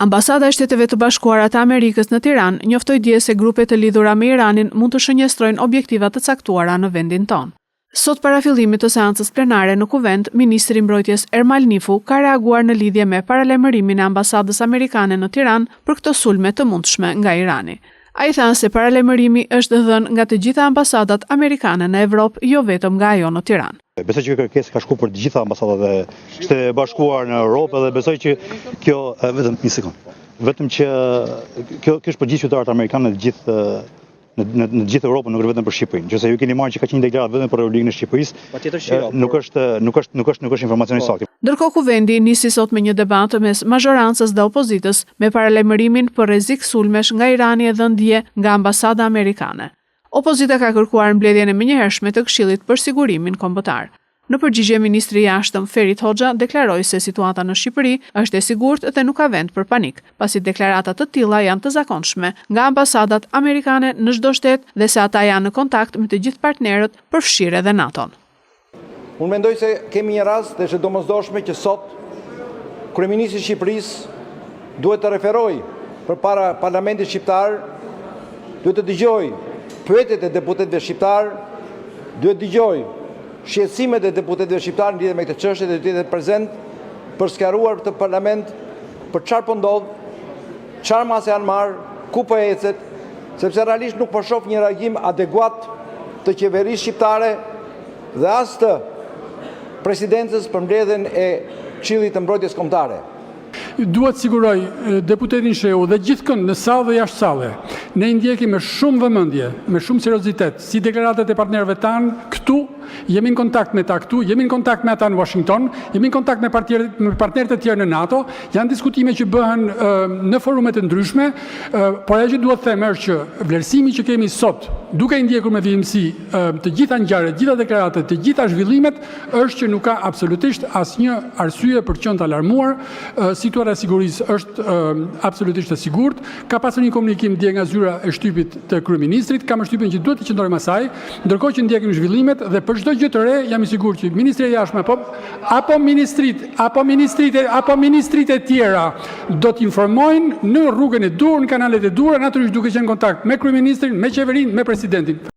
Ambasada e Shteteve të Bashkuara të Amerikës në Tiranë njoftoi dje se grupet të lidhura me Iranin mund të shënjestrojnë objektiva të caktuara në vendin tonë. Sot para fillimit të seancës plenare në Kuvend, Ministri i Mbrojtjes Ermal Nifu ka reaguar në lidhje me paralajmërimin e ambasadës amerikane në Tiranë për këto sulme të mundshme nga Irani. Ai tha se paralajmërimi është dhënë nga të gjitha ambasadat amerikane në Evropë, jo vetëm nga ajo në Tiranë. Besoj që kërkesë ka shkuar për të gjitha ambasadat e Shtetit të Bashkuar në Europë dhe besoj që kjo vetëm një sekond. Vetëm që kjo është për gjithë qytetarët amerikanë në të gjithë Europën, nuk është vetëm për Shqipërinë. Nëse ju keni marrë që ka qenë deklaratë vetëm për Republikën e Shqipërisë, nuk është informacion i saktë. Ndërkohë Kuvendi nisi sot me një debat mes mazhorancës dhe opozitës me paralajmërimin për rrezik sulmesh nga Irani e dhënë dje nga ambasada amerikane. Opozita ka kërkuar mbledhjen e menjëhershme të Këshillit për Sigurimin Kombëtar. Në përgjigje, ministri i jashtëm Ferit Hoxha deklaroi se situata në Shqipëri është e sigurt dhe nuk ka vend për panik, pasi deklarata të tilla janë të zakonshme nga ambasadat amerikane në çdo shtet dhe se ata janë në kontakt me të gjithë partnerët, përfshirë edhe NATO-n. Unë mendoj se kemi një rast dhe është domosdoshme që sot kryeministri i Shqipërisë duhet të referojë përpara parlamentit shqiptar, duhet të dëgjojë pyetjet e deputetëve shqiptar, duhet të dëgjojë shqetësimet e deputetëve shqiptar në lidhje me këtë çështje dhe duhet të jetë prezent për sqaruar këtë parlament për çfarë po ndodh, çfarë mase janë marrë, ku po ecet, sepse realisht nuk po shoh një reagim adekuat të qeverisë shqiptare dhe as të presidencës për mbledhjen e Këshillit të Mbrojtjes Kombëtare. Duhet siguroj deputetin Shehu dhe gjithkund në sallë dhe jashtë sallë, ne i ndjekim me shumë vëmendje, me shumë seriozitet, si deklaratat e partnerëve tanë këtu, jemi në kontakt me ta këtu, jemi në kontakt me ata në Washington, jemi në kontakt me partnerët e tjerë në NATO, janë diskutime që bëhen në forumet të ndryshme, por ajo që duhet të them është që vlerësimi që kemi sot, duke i ndjekur me vijimësi të gjitha ngjarjet, të gjitha deklaratat, të gjitha zhvillimet, është që nuk ka absolutisht asnjë arsye për të qenë të alarmuar. Situata e sigurisë është absolutisht e sigurt. Ka pasur një komunikim dje nga zyra e shtypit të kryeministrit, kam përshtypjen që duhet të qëndrojmë asaj, ndërkohë që ndjekim zhvillimet dhe për çdo gjë të re jam i sigurt që ministri i jashtëm apo ministrit e tjera do të informojnë në rrugën e dur, në kanalet e dura, natyrisht duke qenë në kontakt me kryeministrin, me qeverinë, me presidentin.